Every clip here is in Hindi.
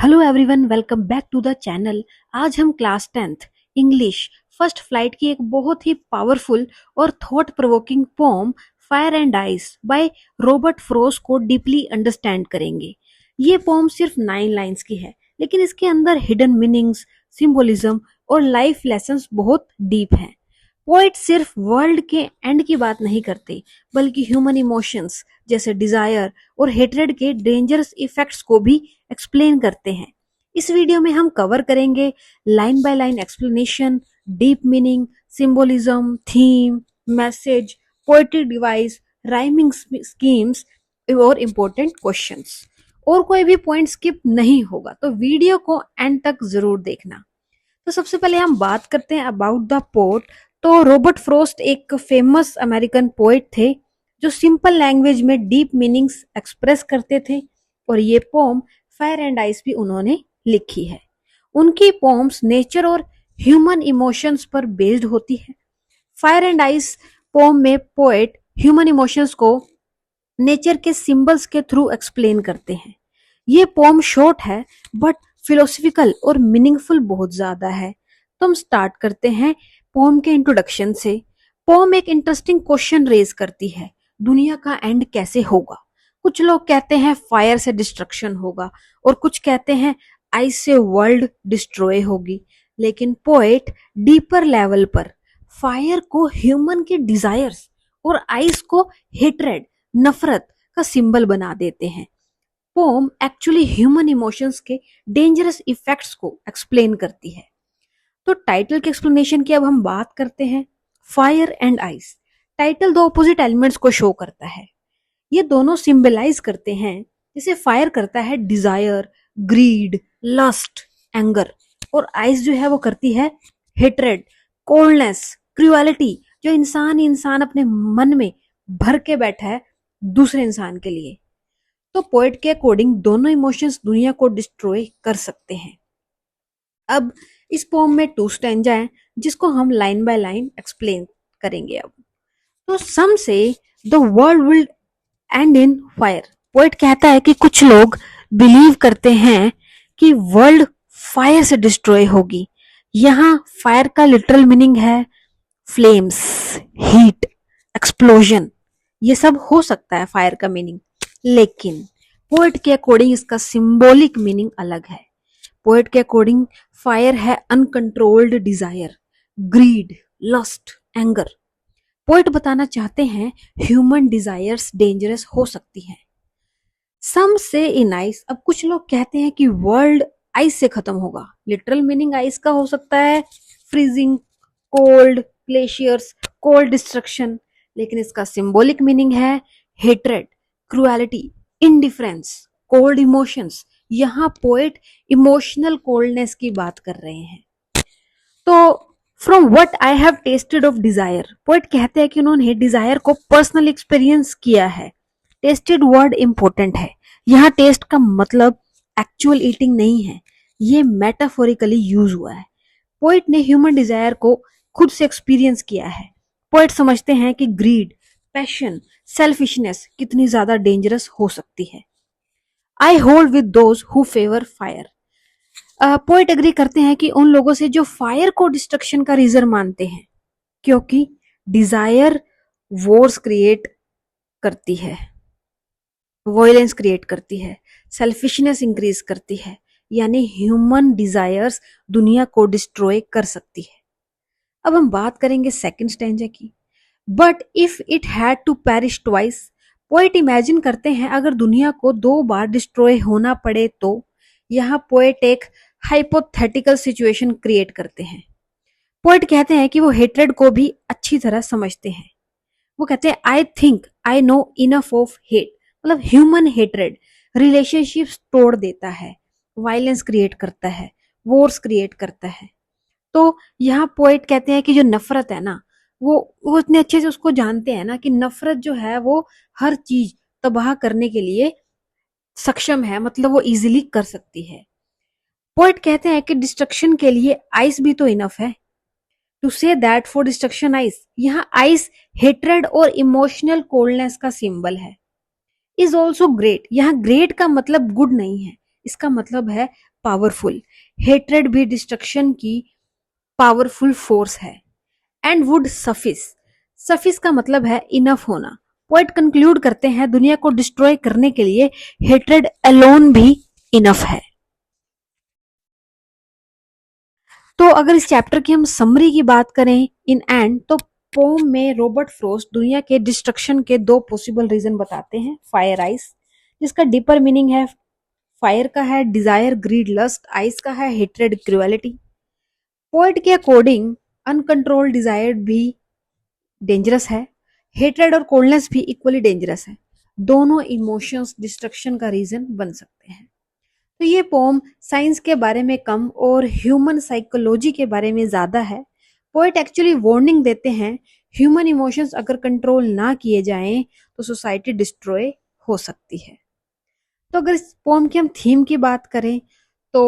Hello everyone, welcome back to the channel. आज हम class 10th English first flight की एक बहुत ही पावरफुल और thought provoking poem Fire and Ice by Robert Frost को डीपली अंडरस्टैंड करेंगे। ये पोम सिर्फ 9 लाइंस की है, लेकिन इसके अंदर हिडन मीनिंग्स, सिंबोलिज्म और लाइफ लेसन्स बहुत डीप हैं। पोएट सिर्फ वर्ल्ड के एंड की बात नहीं करते, बल्कि ह्यूमन इमोशंस जैसे डिजायर और हेट्रेड के डेंजरस इफेक्ट्स को भी एक्सप्लेन करते हैं। इस वीडियो में हम कवर करेंगे line by line explanation, deep meaning, symbolism, theme, message, poetry device, rhyming schemes और इम्पोर्टेंट क्वेश्चंस। और कोई भी पॉइंट स्किप नहीं होगा, तो वीडियो को एंड तक जरूर देखना। तो सबसे पहले हम बात करते हैं अबाउट द पोएट। तो रॉबर्ट फ्रोस्ट एक फेमस अमेरिकन पोएट थे जो सिंपल लैंग्वेज में डीप मीनिंग्स एक्सप्रेस करते थे, और ये पोम फायर एंड आइस भी उन्होंने लिखी है। उनकी पोम्स नेचर और ह्यूमन इमोशंस पर बेस्ड होती है। फायर एंड आइस पोम में पोएट ह्यूमन इमोशंस को नेचर के सिंबल्स के थ्रू एक्सप्लेन करते हैं। ये पोम शॉर्ट है बट फिलोसफिकल और मीनिंगफुल बहुत ज्यादा है। तो हम स्टार्ट करते हैं पोम के इंट्रोडक्शन से। पोम एक इंटरेस्टिंग क्वेश्चन रेज करती है, दुनिया का एंड कैसे होगा। कुछ लोग कहते हैं फायर से डिस्ट्रक्शन होगा और कुछ कहते हैं आइस से वर्ल्ड डिस्ट्रॉय होगी, लेकिन पोएट डीपर लेवल पर फायर को ह्यूमन के डिजायर्स और आइस को हेट्रेड, नफरत का सिंबल बना देते हैं। पोम एक्चुअली ह्यूमन इमोशंस के डेंजरस इफेक्ट्स को एक्सप्लेन करती है। तो टाइटल के एक्सप्लेनेशन की अब हम बात करते हैं। फायर एंड आइस टाइटल दो ऑपोजिट एलिमेंट्स को शो करता है। ये दोनों सिंबलाइज करते हैं, जैसे फायर करता है डिजायर, ग्रीड, लस्ट, एंगर, और आइस जो है वो करती है हेट्रेड, कोल्डनेस, क्रुएलिटी, जो इंसान अपने मन में भर के बैठा है दूसरे इंसान के लिए। तो पोएट के अकॉर्डिंग दोनों इमोशंस दुनिया को डिस्ट्रॉय कर सकते हैं। अब इस पोम में 2 स्टैंजा हैं जिसको हम लाइन बाय लाइन एक्सप्लेन करेंगे। अब तो सम से the world will and in fire. Poet कहता है कि कुछ लोग बिलीव करते हैं कि वर्ल्ड फायर से डिस्ट्रॉय होगी। यहाँ फायर का लिटरल मीनिंग है फ्लेम्स, हीट, एक्सप्लोजन। ये सब हो सकता है फायर का मीनिंग, लेकिन पोएट के अकॉर्डिंग इसका सिंबॉलिक मीनिंग अलग है। पोएट के अकॉर्डिंग फायर है uncontrolled desire, greed, lust, anger. Poet बताना चाहते हैं ह्यूमन डिजायर्स डेंजरस हो सकती हैं। सम से इन आइस। अब कुछ लोग कहते हैं कि वर्ल्ड आइस से खत्म होगा। लिटरल मीनिंग आइस का हो सकता है freezing, cold, glaciers, cold destruction, लेकिन इसका सिंबॉलिक मीनिंग है hatred, cruelty, indifference, cold emotions. यहाँ पोएट इमोशनल कोल्डनेस की बात कर रहे हैं। तो from what I have tested of desire, poet कहते हैं कि उन्होंने डिजायर को पर्सनल एक्सपीरियंस किया है। टेस्टेड वर्ड इंपॉर्टेंट है। यहाँ टेस्ट का मतलब एक्चुअल ईटिंग नहीं है, ये मेटाफोरिकली यूज हुआ है। पोएट ने ह्यूमन डिजायर को खुद से एक्सपीरियंस किया है। पोएट समझते हैं कि ग्रीड, पैशन, सेल्फिशनेस कितनी ज्यादा डेंजरस हो सकती है। I hold with those who favour fire. Poet agree करते हैं कि उन लोगों से जो फायर को डिस्ट्रक्शन का रीजन मानते हैं, क्योंकि डिजायर वॉर्स क्रिएट करती है, वायलेंस क्रिएट करती है, सेल्फिशनेस इंक्रीज करती है, यानी ह्यूमन डिजायर्स दुनिया को डिस्ट्रॉय कर सकती है। अब हम बात करेंगे सेकंड स्टैंजा की। But if it had to perish twice. Poet imagine करते हैं अगर दुनिया को 2 बार डिस्ट्रॉय होना पड़े तो। यहाँ पोएट एक हाइपोथेटिकल सिचुएशन क्रिएट करते हैं। पोएट कहते हैं कि वो हेट्रेड को भी अच्छी तरह समझते हैं। वो कहते हैं I think I know enough of hate, मतलब ह्यूमन हेट्रेड रिलेशनशिप्स तोड़ देता है, वायलेंस क्रिएट करता है, वॉर्स क्रिएट करता है। तो यहाँ पोएट कहते हैं कि जो नफरत है ना, वो इतने अच्छे से उसको जानते हैं ना कि नफरत जो है वो हर चीज तबाह करने के लिए सक्षम है, मतलब वो इजीली कर सकती है। पोएट कहते हैं कि डिस्ट्रक्शन के लिए आइस भी तो इनफ है। To say that for destruction ice. यहाँ आइस हेट्रेड और इमोशनल कोल्डनेस का सिंबल है। Is also great. यहाँ ग्रेट का मतलब गुड नहीं है, इसका मतलब है पावरफुल। हेट्रेड भी डिस्ट्रक्शन की पावरफुल फोर्स है। एंड वुड सफिस, सफिस का मतलब है इनफ होना। पोएट कंक्लूड करते हैं दुनिया को डिस्ट्रॉय करने के लिए हेट्रेड अलोन भी इनफ है। तो अगर इस चैप्टर की हम समरी की बात करें इन एंड, तो पोम में रॉबर्ट फ्रोस्ट दुनिया के डिस्ट्रक्शन के दो पॉसिबल रीजन बताते हैं। फायर आइस, जिसका डीपर मीनिंग है फायर का है डिजायर ग्रीड लस्ट, आइस का है हेट्रेड क्रुएलिटी। पोएट के अकॉर्डिंग अनकंट्रोल्ड डिजायर भी डेंजरस है, हेट्रेड और कोल्डनेस भी इक्वली डेंजरस है। दोनों इमोशंस डिस्ट्रक्शन का रीजन बन सकते हैं। तो ये पोम साइंस के बारे में कम और ह्यूमन साइकोलॉजी के बारे में ज्यादा है। पोएट एक्चुअली वार्निंग देते हैं ह्यूमन इमोशंस अगर कंट्रोल ना किए जाएं तो सोसाइटी डिस्ट्रॉय हो सकती है। तो अगर इस पोम की हम थीम की बात करें तो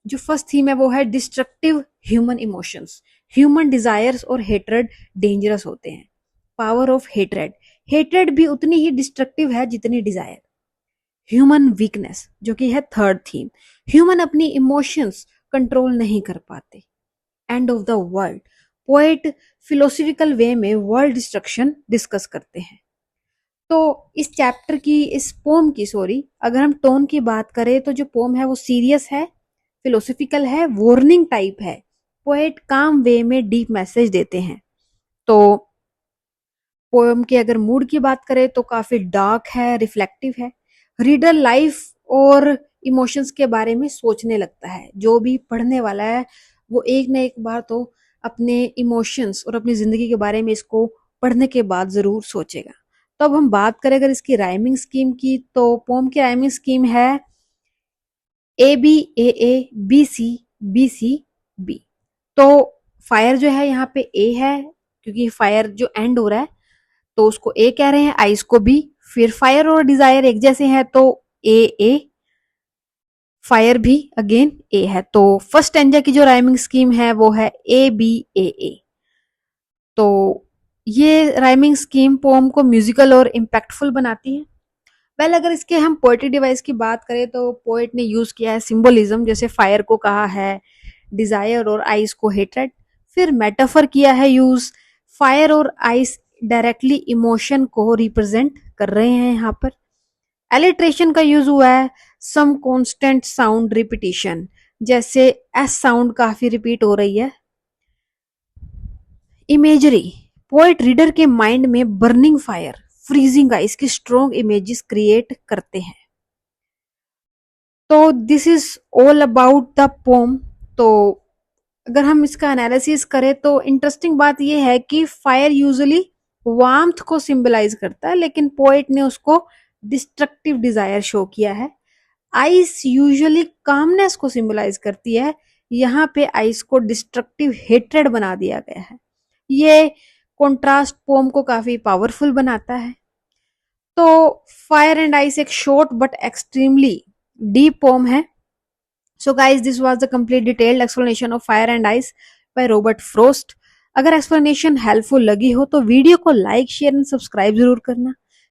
जो फर्स्ट थीम है वो है destructive human emotions. Human desires और हेट्रेड डेंजरस होते हैं। पावर ऑफ हेट्रेड, हेट्रेड भी उतनी ही डिस्ट्रक्टिव है जितनी डिजायर। ह्यूमन वीकनेस, जो कि है थर्ड थीम, ह्यूमन अपनी इमोशंस कंट्रोल नहीं कर पाते। End of the world, poet philosophical way में वर्ल्ड डिस्ट्रक्शन डिस्कस करते हैं। तो इस चैप्टर की, इस पोम की सॉरी, अगर हम टोन की बात करें तो जो पोम है वो सीरियस है, फिलोसफिकल है, वार्निंग टाइप है। पोएट काम वे में डीप मैसेज देते हैं। तो पोएम के अगर मूड की बात करें तो काफी डार्क है, रिफ्लेक्टिव है। रीडर लाइफ और इमोशंस के बारे में सोचने लगता है। जो भी पढ़ने वाला है वो एक न एक बार तो अपने इमोशंस और अपनी जिंदगी के बारे में इसको पढ़ने के बाद जरूर सोचेगा। तो अब हम बात करें अगर इसकी राइमिंग स्कीम की, तो पोम की राइमिंग स्कीम है A B A B C B C B. तो फायर जो है यहाँ पे ए है, क्योंकि फायर जो एंड हो रहा है तो उसको ए कह रहे हैं, आइस को बी। फिर फायर और डिजायर एक जैसे हैं तो ए, फायर भी अगेन ए है। तो फर्स्ट स्टैंजा की जो राइमिंग स्कीम है वो है ए बी ए। तो ये राइमिंग स्कीम पोम को म्यूजिकल और इम्पैक्टफुल बनाती है। वेल अगर इसके हम पोएट्री डिवाइस की बात करें तो पोएट ने यूज किया है सिंबलिज्म, जैसे फायर को कहा है डिजायर और आइस को हेट्रेड। फिर मेटाफर किया है यूज, फायर और आइस डायरेक्टली इमोशन को रिप्रेजेंट कर रहे हैं यहाँ पर। एलिट्रेशन का यूज हुआ है, सम कांस्टेंट साउंड रिपीटिशन, जैसे एस साउंड काफी रिपीट हो रही है। इमेजरी, पोएट रीडर के माइंड में बर्निंग फायर, फ्रीजिंग आइस की स्ट्रॉन्ग इमेजेस क्रिएट करते हैं। तो this is all about the pome. तो अगर हम इसका एनालिसिस करें तो इंटरेस्टिंग बात यह है कि फायर यूजुअली वार्मथ को सिंबलाइज करता है, लेकिन पोएट ने उसको डिस्ट्रक्टिव डिजायर शो किया है। आइस यूजुअली कामनेस को सिंबलाइज करती है, यहाँ पे आइस को डिस्ट्रक्टिव हेट्रेड बना दिया गया है। ये कॉन्ट्रास्ट पोम को काफी पावरफुल बनाता है। तो फायर एंड आइस एक short but extremely deep poem है। So guys, this was the complete detailed explanation of Fire and Ice by Robert Frost. अगर explanation helpful लगी हो तो वीडियो को लाइक, शेयर एंड सब्सक्राइब जरूर करना।